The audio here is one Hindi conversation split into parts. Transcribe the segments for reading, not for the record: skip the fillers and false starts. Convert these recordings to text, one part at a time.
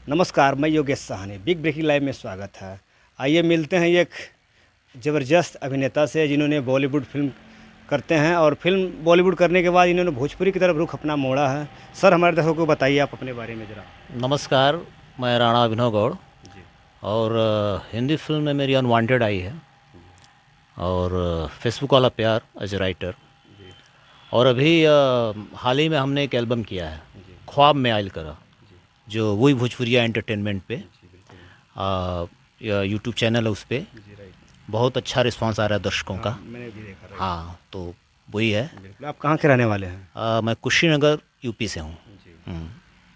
नमस्कार, मैं Yogesh Sahni. Big breaking live में स्वागत है। आइए मिलते हैं एक ज़बरदस्त अभिनेता से जिन्होंने बॉलीवुड फिल्म करते हैं और फिल्म बॉलीवुड करने के बाद इन्होंने भोजपुरी की तरफ रुख अपना मोड़ा है। सर, हमारे दर्शकों को बताइए आप अपने बारे में ज़रा। नमस्कार, मैं राणा अभिनव गौड़ जी। और हिंदी फिल्म में मेरी अनवांटेड आई है और फेसबुक वाला प्यार एज ए राइटर। जी। और अभी हाल ही में हमने एक एल्बम किया है, जी। ख्वाब में आइल करा, जी। जो वही भोजपुरिया एंटरटेनमेंट पे जी, बिल्कुल। यूट्यूब चैनल है, उस पर जी, राइट। बहुत अच्छा रिस्पांस आ रहा है दर्शकों का। हाँ, मैंने भी देखा, राइट। हाँ, तो वही है। बिल्कुल। आप कहाँ के रहने वाले हैं? मैं कुशीनगर यूपी से हूँ। जी।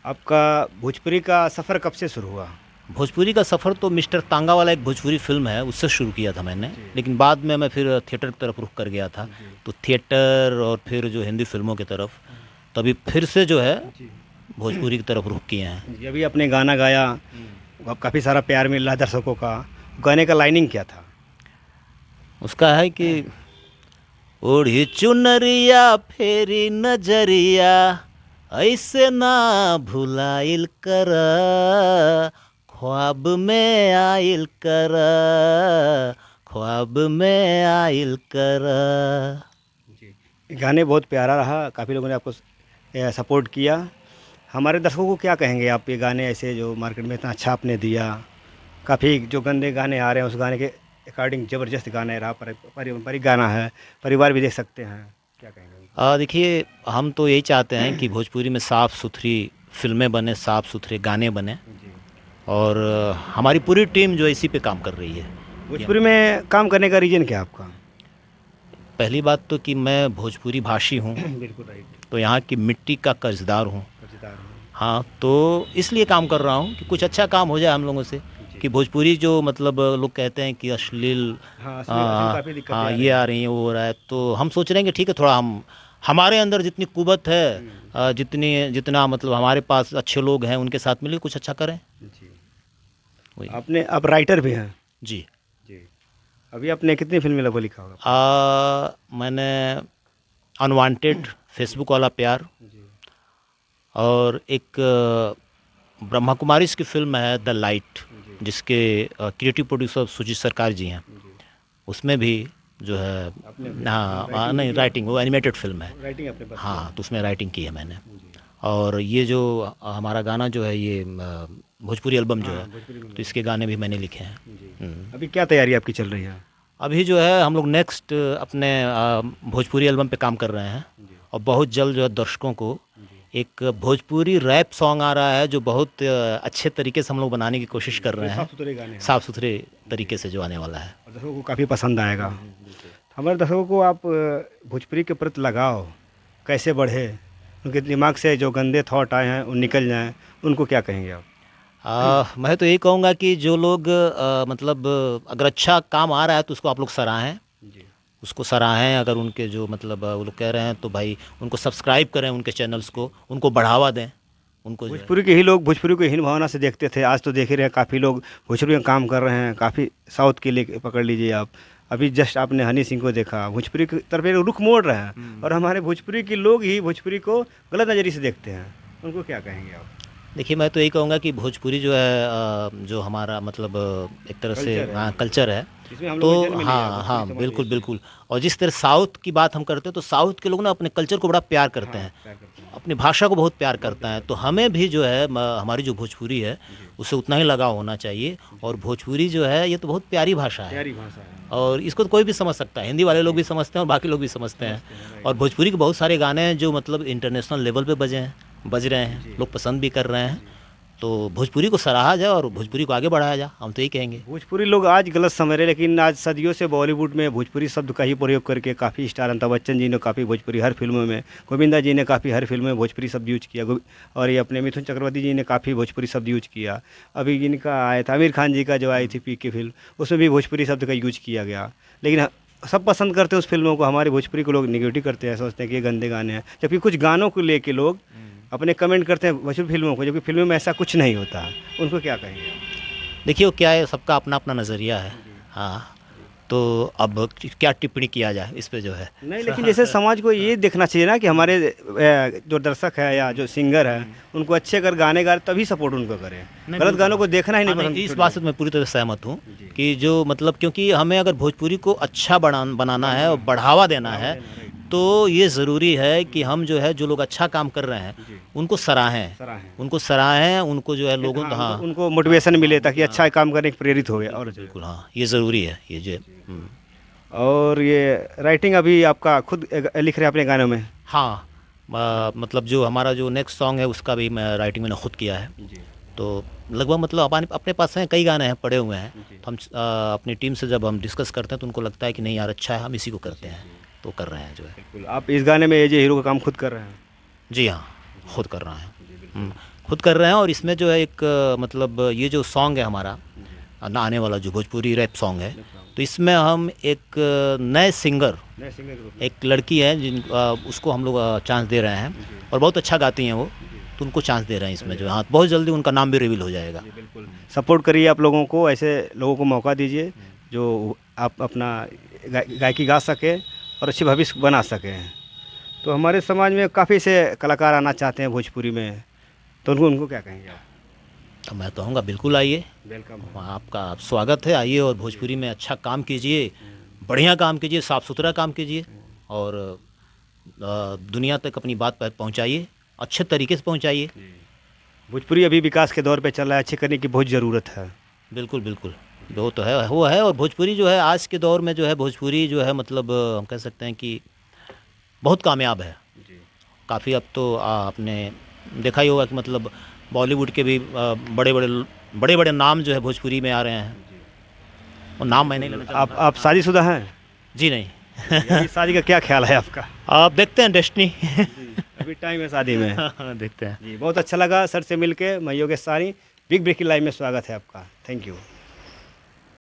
आपका भोजपुरी का सफ़र कब से शुरू हुआ? भोजपुरी का सफ़र तो मिस्टर तांगा वाला एक भोजपुरी फिल्म है, उससे शुरू किया था मैंने। जी। लेकिन बाद में मैं फिर थिएटर की तरफ रुख कर गया था। जी। तो थिएटर और फिर जो हिंदी फिल्मों की तरफ, तभी फिर से जो है जी। भोजपुरी की तरफ रुख किए हैं। जी, अभी आपने गाना गाया, काफ़ी सारा प्यार मिल रहा है दर्शकों का। गाने का लाइनिंग क्या था? उसका है कि ओढ़ी चुनरिया फेरी नजरिया, ऐसे ना भुलाइल कर, ख्वाब में आइल कर, ख्वाब में आइल कर। जी। गाने बहुत प्यारा रहा, काफ़ी लोगों ने आपको सपोर्ट किया। हमारे दर्शकों को क्या कहेंगे आप, ये गाने ऐसे जो मार्केट में इतना अच्छा आपने दिया, काफ़ी जो गंदे गाने आ रहे हैं उस गाने के अकॉर्डिंग ज़बरदस्त गाने रहा, पारिवारिक गाना है, परिवार भी देख सकते हैं, क्या कहेंगे उनको? देखिए, हम तो यही चाहते हैं कि भोजपुरी में साफ़ सुथरी फिल्में बने, साफ़ सुथरे गाने बने। जी। और हमारी पूरी टीम जो है इसी पे काम कर रही है। भोजपुरी में काम करने का रीज़न क्या है आपका? पहली बात तो कि मैं भोजपुरी भाषी हूँ, बिल्कुल राइट। तो यहाँ की मिट्टी का कर्जदार हूँ। कर्जदार हूँ। हाँ, तो इसलिए काम कर रहा हूँ कि कुछ अच्छा काम हो जाए हम लोगों से। जी। कि भोजपुरी जो मतलब लोग कहते हैं कि अश्लील, हाँ, इसमें काफ़ी दिक्कतें हाँ आ ये रही आ हैं। रही हैं, वो हो रहा है, तो हम सोच रहे हैं कि ठीक है, थोड़ा हम हमारे अंदर जितनी कुवत है, जितना मतलब हमारे पास अच्छे लोग हैं, उनके साथ मिलकर कुछ अच्छा करें। जी। वही। आपने आप राइटर भी हैं? जी। जी। अभी आपने कितनी फिल्में लगभग लिखा होगा? मैंने अनवांटेड, फेसबुक वाला प्यार, जी। और एक ब्रह्मा कुमारीज़ की फ़िल्म है द लाइट, जी। जिसके क्रिएटिव प्रोड्यूसर सुजीत सरकार जी हैं। जी। उसमें भी जो है, आपने हाँ, राइटिंग नहीं, की है? राइटिंग, वो एनिमेटेड फ़िल्म है। राइटिंग आपने पास किया हाँ, है? तो उसमें राइटिंग की है मैंने। जी। और ये जो हमारा गाना जो है, ये भोजपुरी एल्बम जो हाँ, है, भोजपुरी में तो इसके गाने भी मैंने लिखे हैं। जी। अभी क्या तैयारी आपकी चल रही है? अभी जो है हम लोग नेक्स्ट अपने भोजपुरी एल्बम पे काम कर रहे हैं। जी। और बहुत जल्द जो है दर्शकों को जी। एक भोजपुरी रैप सॉन्ग आ रहा है, जो बहुत अच्छे तरीके से हम लोग बनाने की कोशिश कर रहे हैं। साफ सुथरे गाने हैं साफ़ सुथरे तरीके से जो आने वाला है। और दर्शकों को काफ़ी पसंद आएगा। बिल्कुल। हमारे दर्शकों को आप भोजपुरी के प्रति लगाव कैसे बढ़े, उनके दिमाग से जो गंदे थॉट आए हैं वो निकल जाएं, उनको क्या कहेंगे आप? मैं तो यही कहूँगा कि जो लोग मतलब अगर अच्छा काम आ रहा है तो उसको आप लोग सराहें। जी। उसको सराहें, अगर उनके जो मतलब वो लोग कह रहे हैं तो भाई उनको सब्सक्राइब करें, उनके चैनल्स को, उनको बढ़ावा दें, उनको जो है। भोजपुरी के ही लोग भोजपुरी को हीन भावना से देखते थे, आज तो देख ही रहे हैं काफ़ी लोग भोजपुरी में काम कर रहे हैं, काफ़ी साउथ के लिए पकड़ लीजिए आप। अभी जस्ट आपने हनी सिंह को देखा, भोजपुरी की तरफ एक रुख मोड़ रहे हैं और हमारे भोजपुरी के लोग ही भोजपुरी को गलत नज़रिए से देखते हैं, उनको क्या कहेंगे आप? देखिए, मैं तो यही कहूँगा कि भोजपुरी जो है जो हमारा मतलब एक तरह से कल्चर है। हाँ, कल्चर है। इसमें हम तो लोग को जन्म लिया है, हाँ, भोजपुरी हाँ, समाज बिल्कुल, इसमें। बिल्कुल। और जिस तरह साउथ की बात हम करते हैं, तो साउथ के लोग ना अपने कल्चर को बड़ा प्यार करते हाँ, हैं, प्यार करते हैं। अपनी भाषा को बहुत प्यार करते हैं। तो हमें भी जो है हमारी जो भोजपुरी है, जी। उससे उतना ही लगाव होना चाहिए। और भोजपुरी जो है, ये तो बहुत प्यारी भाषा है प्यारी भाषा है। और इसको तो कोई भी समझ सकता है। हिंदी वाले लोग भी समझते हैं और बाकी लोग भी समझते हैं। राइट। और भोजपुरी के बहुत सारे गाने हैं जो मतलब इंटरनेशनल लेवल पे बज रहे जी। हैं, लोग पसंद भी कर रहे हैं। तो भोजपुरी को सराहा जाए और भोजपुरी को आगे बढ़ाया जाए, हम तो यही कहेंगे। भोजपुरी लोग आज गलत समझ रहे हैं, लेकिन आज सदियों से बॉलीवुड में भोजपुरी शब्द का ही प्रयोग करके काफ़ी स्टार, अमिताभ बच्चन जी ने काफ़ी भोजपुरी हर फिल्मों में, गोविंदा जी ने काफ़ी हर फिल्म में भोजपुरी शब्द यूज किया, और ये अपने मिथुन चक्रवर्ती जी ने काफ़ी भोजपुरी शब्द यूज किया। अभी इनका आया था आमिर खान जी का जो आई थी पीके फिल्म, उसमें भी भोजपुरी शब्द का यूज किया गया। लेकिन सब पसंद करते हैं उस फिल्मों को, हमारे भोजपुरी को लोग निगेटिव करते हैं, सोचते हैं कि ये गंदे गाने हैं, जबकि कुछ गानों को लेके लोग अपने कमेंट करते हैं भोजपुरी फिल्मों को, जबकि फिल्मों में ऐसा कुछ नहीं होता है। उनको क्या कहेंगे आप? देखिए, वो क्या है, सबका अपना अपना नज़रिया है। हाँ, तो अब क्या टिप्पणी किया जाए इस पे जो है। नहीं, लेकिन जैसे समाज को ये देखना चाहिए ना कि हमारे जो दर्शक है या जो सिंगर है उनको अच्छे अगर गाने गा रहे तभी सपोर्ट उनको करें, गलत गानों को देखना ही नहीं हाँ, पसंद। इस बात से मैं पूरी तरह सहमत हूँ कि जो मतलब क्योंकि हमें अगर भोजपुरी को अच्छा बनाना है और बढ़ावा देना है तो ये ज़रूरी है कि हम जो है जो लोग अच्छा काम कर रहे हैं उनको सराहें, उनको जो है लोगों हाँ उनको मोटिवेशन मिले ताकि अच्छा काम करने की प्रेरित हो और बिल्कुल हाँ ये ज़रूरी है ये जो और ये राइटिंग अभी आपका खुद लिख रहे हैं अपने गानों में? हाँ मतलब जो हमारा जो नेक्स्ट सॉन्ग है उसका भी मैं राइटिंग मैंने खुद किया है। तो लगभग मतलब अपने पास हैं कई गाने हैं पड़े हुए हैं। तो हम अपनी टीम से जब हम डिस्कस करते हैं तो उनको लगता है कि नहीं यार अच्छा है हम इसी को करते हैं तो कर रहे हैं जो है। बिल्कुल। आप इस गाने में एजे हीरो का काम खुद कर रहे हैं? जी हाँ खुद कर रहे हैं, खुद कर रहे हैं। और इसमें जो है एक मतलब ये जो सॉन्ग है हमारा आने वाला जो भोजपुरी रैप सॉन्ग है तो इसमें हम एक नए सिंगर एक लड़की है उसको हम लोग चांस दे रहे हैं और बहुत अच्छा गाती हैं वो, तो उनको चांस दे रहे हैं इसमें जो हाँ बहुत जल्दी उनका नाम भी रिवील हो जाएगा। बिल्कुल सपोर्ट करिए आप लोगों को, ऐसे लोगों को मौका दीजिए जो आप अपना गायकी गा सके और अच्छी भविष्य बना सकें। तो हमारे समाज में काफ़ी से कलाकार आना चाहते हैं भोजपुरी में, तो उनको क्या कहेंगे आप? तो मैं कहूँगा बिल्कुल आइए, वेलकम। आपका स्वागत है, आइए और भोजपुरी में अच्छा काम कीजिए, बढ़िया काम कीजिए, साफ़ सुथरा काम कीजिए और दुनिया तक अपनी बात पहुँचाइए, अच्छे तरीके से पहुँचाइए। भोजपुरी अभी विकास के दौर पे चल रहा है, अच्छे करने की बहुत ज़रूरत है। बिल्कुल बिल्कुल वो तो है, वो है। और भोजपुरी जो है आज के दौर में जो है भोजपुरी जो है मतलब हम कह सकते हैं कि बहुत कामयाब है काफ़ी। अब तो आपने देखा ही होगा कि मतलब बॉलीवुड के भी बड़े बड़े नाम जो है भोजपुरी में आ रहे हैं। और नाम मैं नहीं लेना चाहता। आप शादीशुदा हैं? जी नहीं। अभी शादी का क्या ख्याल है आपका? आप देखते हैं डेस्टिनी। अभी टाइम है शादी में। देखते हैं जी बहुत अच्छा लगा सर से मिलके। मैं योगेश सानी, बिग ब्रेकिंग लाइव में स्वागत है आपका। Thank you.